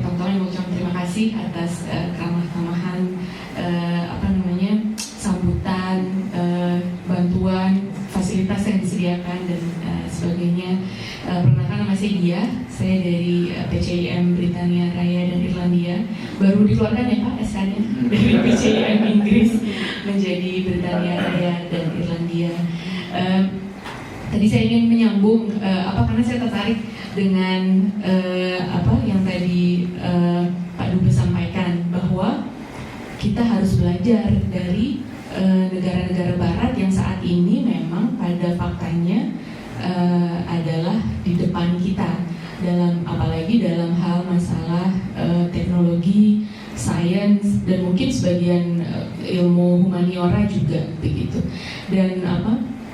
pertama mengucapkan terima kasih atas keramah-tamahan sambutan, bantuan, fasilitas yang disediakan dan sebagainya. Perkenalkan, nama saya Dia, saya dari PCIM Britania Raya dan Irlandia. Baru dikeluarkan ya Pak SK-nya dari PCIM Inggris menjadi Britania Raya dan Irlandia. Tadi saya ingin menyambung karena saya tertarik dengan yang tadi Pak Dubes sampaikan, bahwa kita harus belajar dari negara-negara Barat yang saat ini memang pada faktanya adalah di depan kita apalagi dalam hal masalah teknologi, sains, dan mungkin sebagian ilmu humaniora juga begitu. Dan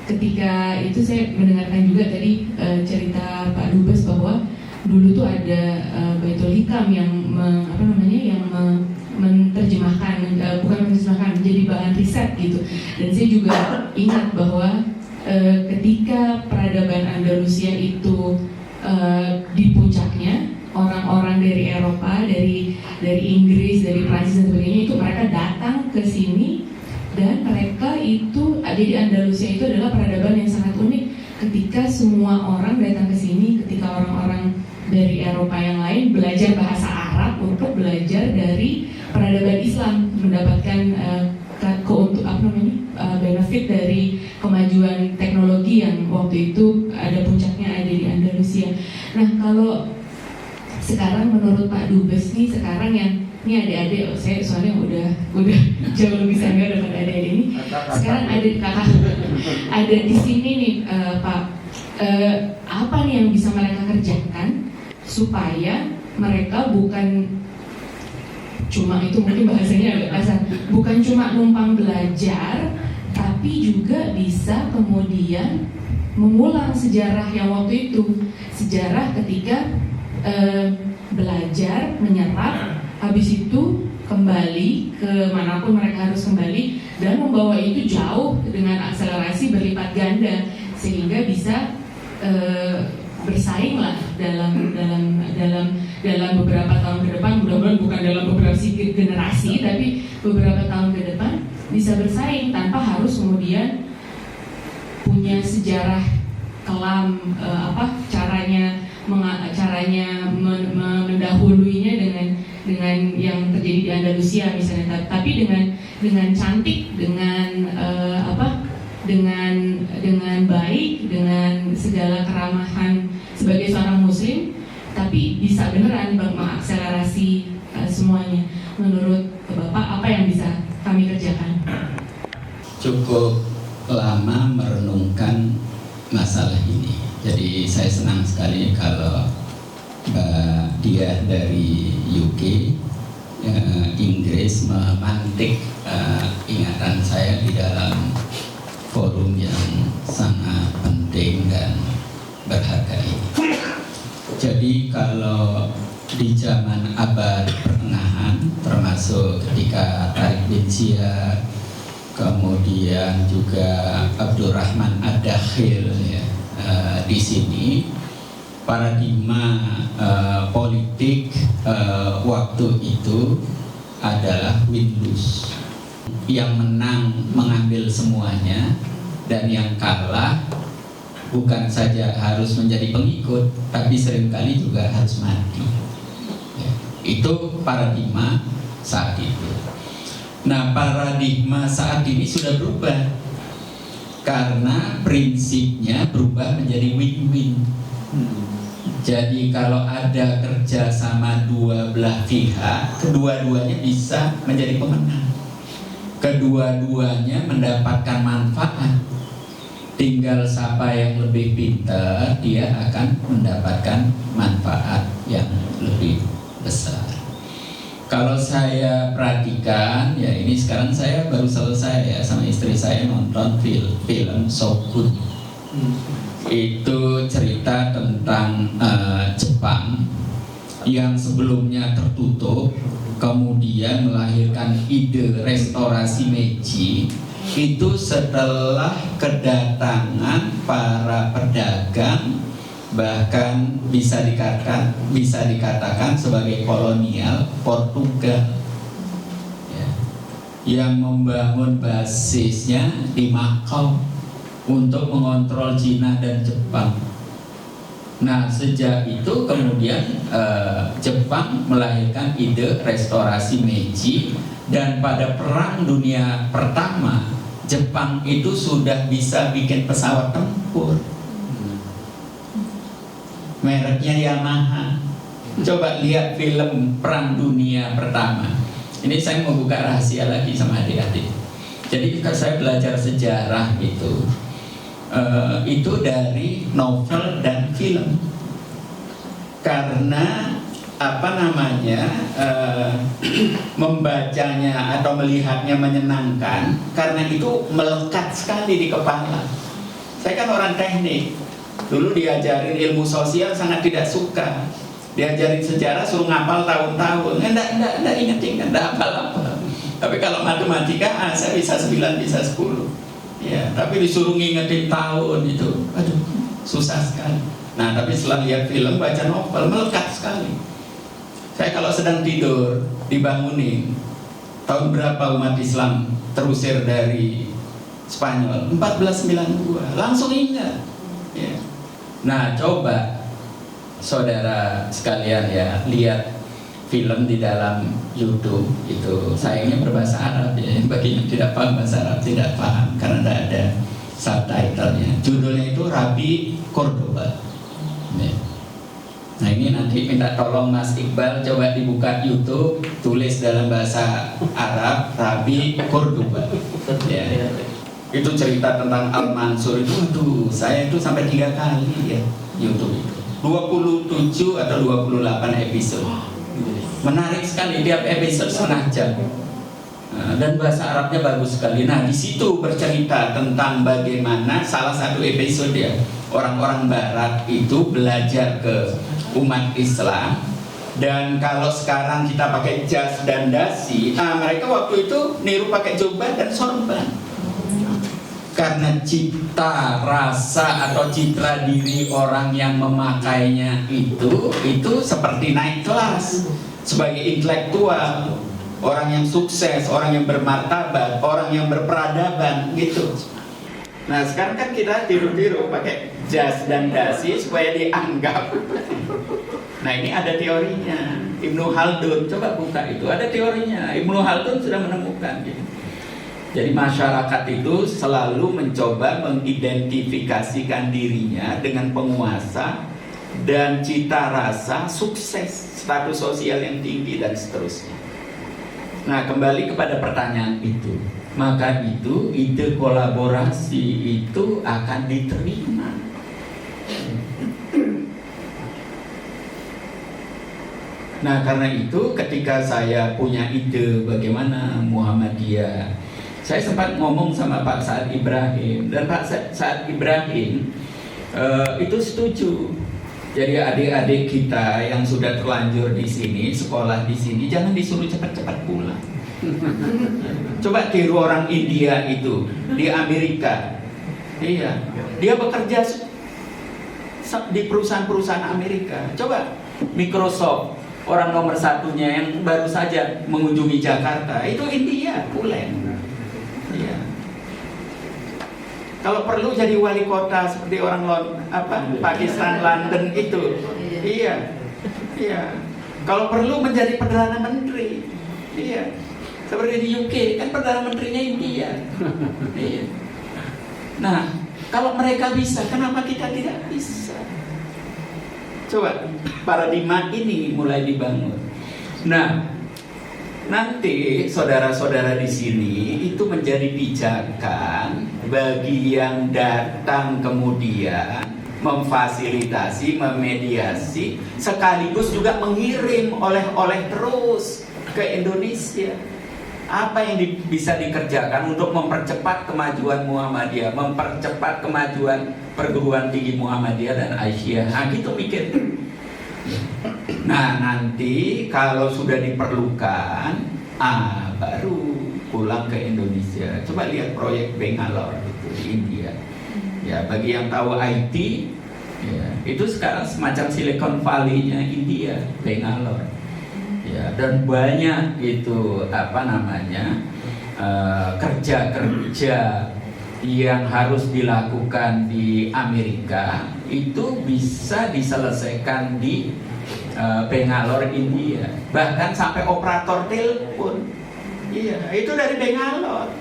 ketika itu saya mendengarkan juga tadi cerita Pak Dubes bahwa dulu tuh ada Baitul Hikam yang menerjemahkan, menjadi bahan riset gitu. Dan saya juga ingat bahwa ketika peradaban Andalusia itu di puncaknya, orang-orang dari Eropa, dari Inggris, dari Prancis dan sebagainya, itu mereka datang ke sini. Dan mereka itu, di Andalusia itu adalah peradaban yang sangat unik. Ketika semua orang datang ke sini, ketika orang-orang dari Eropa yang lain belajar bahasa Arab untuk belajar dari peradaban Islam, mendapatkan benefit dari kemajuan teknologi yang waktu itu ada puncaknya ada di Andalusia. Nah, kalau sekarang menurut Pak Dubes nih, sekarang yang ini adik-adik, saya soalnya udah jauh lebih senior daripada adik-adik ini. Sekarang kakak ada di sini nih Pak. Apa nih yang bisa mereka kerjakan supaya mereka bukan cuma, itu mungkin bahasanya agak kasar, bukan cuma numpang belajar, tapi juga bisa kemudian mengulang sejarah yang waktu itu, sejarah ketika belajar, menyerap, habis itu kembali ke manapun mereka harus kembali, dan membawa itu jauh dengan akselerasi berlipat ganda, sehingga bisa bersaing lah dalam beberapa tahun ke depan. Mudah-mudahan bukan dalam beberapa generasi, tapi beberapa tahun ke depan bisa bersaing tanpa harus kemudian punya sejarah kelam, caranya mendahuluinya dengan yang terjadi di Andalusia misalnya, tapi dengan cantik, dengan baik, dengan segala keramahan sebagai seorang muslim, tapi bisa beneran mengakselerasi semuanya. Menurut Bapak, apa yang bisa kami kerjakan? Cukup lama merenungkan masalah ini. Jadi saya senang sekali kalau Mbak Dia dari UK, Inggris, memantik ingatan saya di dalam forum yang sangat penting dan berharga ini. Jadi kalau di zaman abad pertengahan, termasuk ketika Tariq bin Ziyad, kemudian juga Abdurrahman Ad-Dakhil ya, di sini paradigma politik waktu itu adalah win-lose. Yang menang mengambil semuanya, dan yang kalah bukan saja harus menjadi pengikut, tapi seringkali juga harus mati ya, itu paradigma saat itu. Nah, paradigma saat ini sudah berubah karena prinsipnya berubah menjadi win-win. Jadi kalau ada kerjasama dua belah pihak, kedua-duanya bisa menjadi pemenang, kedua-duanya mendapatkan manfaat. Tinggal siapa yang lebih pintar, dia akan mendapatkan manfaat yang lebih besar. Kalau saya perhatikan, ya ini sekarang saya baru selesai ya sama istri saya nonton film So Good. Itu cerita tentang Jepang yang sebelumnya tertutup, kemudian melahirkan ide restorasi Meiji. Itu setelah kedatangan para pedagang bahkan bisa dikatakan sebagai kolonial Portugal, ya, yang membangun basisnya di Makau untuk mengontrol Cina dan Jepang. Nah, sejak itu kemudian Jepang melahirkan ide restorasi Meiji, dan pada Perang Dunia Pertama Jepang itu sudah bisa bikin pesawat tempur, mereknya Yamaha. Coba lihat film Perang Dunia Pertama. Ini saya mau buka rahasia lagi sama adik-adik. Jadi saya belajar sejarah itu dari novel dan film, karena membacanya atau melihatnya menyenangkan, karena itu melekat sekali di kepala. Saya kan orang teknik, dulu diajarin ilmu sosial sangat tidak suka, diajarin sejarah suruh ngapal tahun-tahun, enggak ingat-ingat, enggak hafal-hafal. Tapi kalau matematika saya bisa 9, bisa 10. Ya, tapi disuruh ngingetin tahun itu, aduh, susah sekali. Nah, tapi setelah lihat film, baca novel, melekat sekali. Saya kalau sedang tidur, dibangunin, tahun berapa umat Islam terusir dari Spanyol? 1492, langsung ingat. Ya. Nah, coba saudara sekalian ya, lihat film di dalam YouTube itu, sayangnya berbahasa Arab ya, bagi yang tidak paham bahasa Arab tidak paham karena tidak ada subtitlenya. Judulnya itu Rabi Cordoba. Nah, ini nanti minta tolong Mas Iqbal coba dibuka YouTube, tulis dalam bahasa Arab Rabi Cordoba. Ya. Itu cerita tentang Al-Mansur itu, aduh, saya itu sampai 3 kali ya YouTube itu. 27 atau 28 episode. Menarik sekali, tiap episode setengah jam. Dan bahasa Arabnya bagus sekali. Nah, di situ bercerita tentang bagaimana salah satu episode ya, orang-orang Barat itu belajar ke umat Islam. Dan kalau sekarang kita pakai jas dan dasi, mereka waktu itu niru pakai jubah dan sorban. Karena cita rasa atau citra diri orang yang memakainya itu seperti naik kelas. Sebagai intelektual, orang yang sukses, orang yang bermartabat, orang yang berperadaban gitu. Nah, sekarang kan kita tiru-tiru pakai jas dan dasi supaya dianggap. Nah, ini ada teorinya. Ibnu Khaldun, coba buka itu, ada teorinya. Ibnu Khaldun sudah menemukan gitu. Jadi masyarakat itu selalu mencoba mengidentifikasikan dirinya dengan penguasa dan cita rasa sukses, status sosial yang tinggi dan seterusnya. Nah, kembali kepada pertanyaan itu, maka itu ide kolaborasi itu akan diterima. Nah, karena itu ketika saya punya ide bagaimana Muhammadiyah, saya sempat ngomong sama Pak Saad Ibrahim, dan Pak Saad Ibrahim itu setuju. Jadi adik-adik kita yang sudah terlanjur di sini, sekolah di sini, jangan disuruh cepat-cepat pulang. Coba tiru orang India itu di Amerika. Iya, dia bekerja di perusahaan-perusahaan Amerika. Coba Microsoft, orang nomor satunya yang baru saja mengunjungi Jakarta, itu India, pulang. Iya. Kalau perlu jadi wali kota seperti orang Pakistan, London itu. Iya. Iya. Kalau perlu menjadi Perdana Menteri. Iya. Seperti di UK kan Perdana Menterinya India. Iya. Nah, kalau mereka bisa, kenapa kita tidak bisa? Coba paradigma ini mulai dibangun. Nah, nanti saudara-saudara di sini itu menjadi pijakan bagi yang datang kemudian memfasilitasi, memediasi, sekaligus juga mengirim oleh-oleh terus ke Indonesia. Apa yang bisa dikerjakan untuk mempercepat kemajuan Muhammadiyah, mempercepat kemajuan perguruan tinggi Muhammadiyah dan Aisyah. Nah, gitu mikir. Nah, nanti kalau sudah diperlukan, baru pulang ke Indonesia. Coba lihat proyek Bangalore itu di India. Ya, bagi yang tahu IT, Ya, itu sekarang semacam Silicon Valley-nya India, Bangalore. Ya, dan banyak itu kerja-kerja yang harus dilakukan di Amerika itu bisa diselesaikan di Bangalore, India. Bahkan sampai operator telepon, iya, itu dari Bangalore.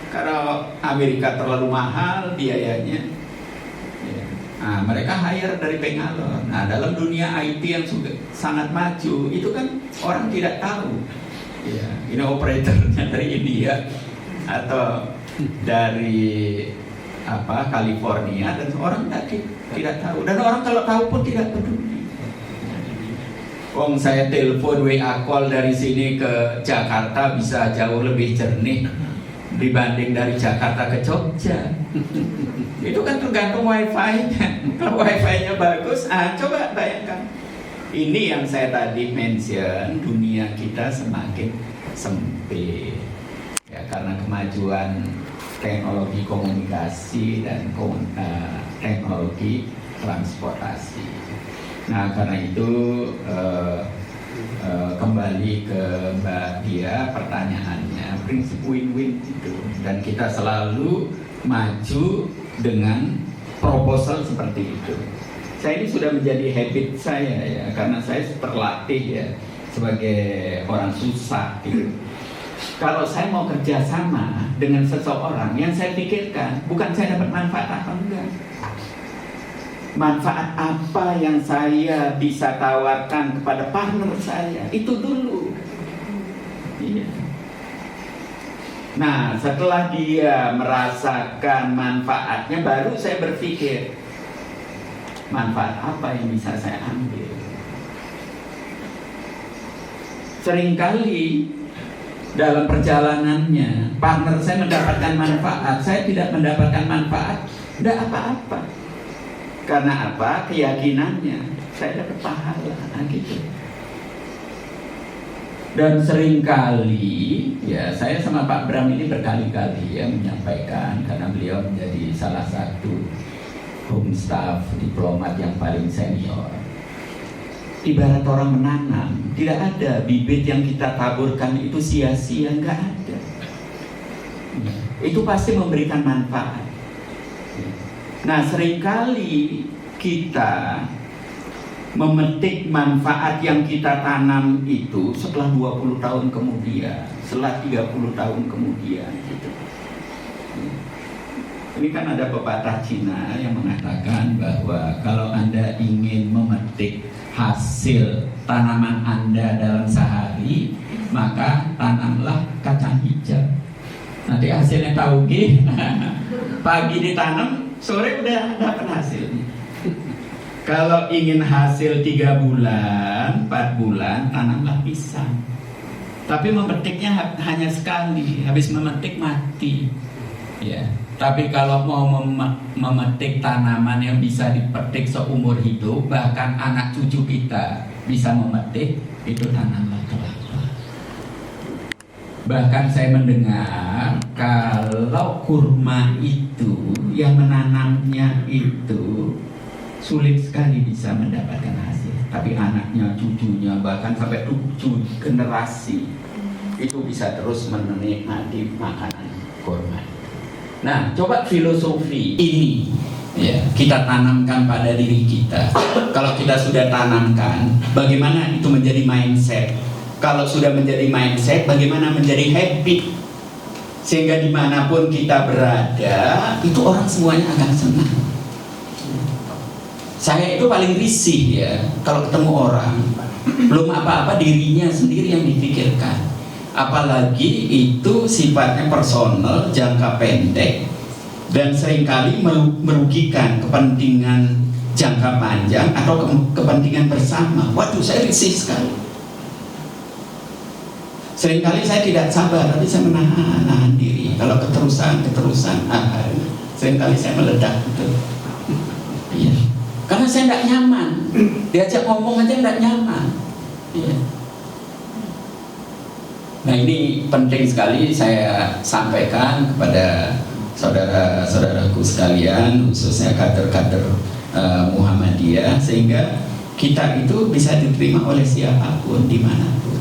Kalau Amerika terlalu mahal biayanya, ya. Nah, mereka hire dari Bangalore. Nah, dalam dunia IT yang sudah sangat maju, itu kan orang tidak tahu. Ya, ini operatornya dari India atau dari California, dan orang tidak tahu. Dan orang kalau tahu pun tidak peduli. Saya telepon WA call dari sini ke Jakarta bisa jauh lebih jernih dibanding dari Jakarta ke Jogja. Itu kan tergantung wifi-nya. Kalau wifi-nya bagus, coba bayangkan. Ini yang saya tadi mention, dunia kita semakin sempit ya, karena kemajuan teknologi komunikasi dan teknologi transportasi. Nah, karena itu kembali ke Mbak Dia, pertanyaannya prinsip win-win itu, dan kita selalu maju dengan proposal seperti itu. Saya ini sudah menjadi habit saya ya, karena saya terlatih ya sebagai orang susah gitu. Kalau saya mau kerjasama dengan seseorang, yang saya pikirkan bukan saya dapat manfaat apa enggak. Manfaat apa yang saya bisa tawarkan kepada partner saya, itu dulu. Iya. Nah, setelah dia merasakan manfaatnya, baru saya berpikir manfaat apa yang bisa saya ambil. Seringkali dalam perjalanannya partner saya mendapatkan manfaat, saya tidak mendapatkan manfaat, tidak apa-apa. Karena apa? Keyakinannya saya dapat pahala gitu. Dan seringkali ya, saya sama Pak Bram ini berkali-kali ya menyampaikan, karena beliau menjadi salah satu home staff diplomat yang paling senior. Ibarat orang menanam, tidak ada bibit yang kita taburkan itu sia-sia, nggak ada. Itu pasti memberikan manfaat. Nah, seringkali kita memetik manfaat yang kita tanam itu setelah 20 tahun kemudian, setelah 30 tahun kemudian gitu. Ini kan ada pepatah Cina yang mengatakan bahwa kalau Anda ingin memetik hasil tanaman Anda dalam sehari, maka tanamlah kacang hijau. Nanti hasilnya tauge. Pagi ditanam, sore udah dapat hasilnya. Kalau ingin hasil 3 bulan, 4 bulan, tanamlah pisang. Tapi memetiknya hanya sekali, habis memetik mati. Ya. Tapi kalau mau memetik tanaman yang bisa dipetik seumur hidup, bahkan anak cucu kita bisa memetik, itu tanamlah kelapa. Bahkan saya mendengar kalau kurma itu yang menanamnya itu sulit sekali bisa mendapatkan hasil, tapi anaknya, cucunya, bahkan sampai 7 generasi itu bisa terus menikmati makanan kurma. Nah, coba filosofi ini ya, kita tanamkan pada diri kita. Kalau kita sudah tanamkan, bagaimana itu menjadi mindset? Kalau sudah menjadi mindset, bagaimana menjadi habit? Sehingga dimanapun kita berada, itu orang semuanya akan senang. Saya itu paling risih ya, kalau ketemu orang, belum apa-apa dirinya sendiri yang dipikirkan. Apalagi itu sifatnya personal, jangka pendek, dan seringkali merugikan kepentingan jangka panjang atau kepentingan bersama. Waduh, saya risih sekali. Seringkali saya tidak sabar, tapi saya menahan diri. Kalau keterusan, seringkali saya meledak gitu. Iya. Karena saya tidak nyaman, diajak ngomong aja tidak nyaman. Iya. Nah, ini penting sekali saya sampaikan kepada saudara-saudaraku sekalian, khususnya kader-kader Muhammadiyah, sehingga kita itu bisa diterima oleh siapapun dimanapun.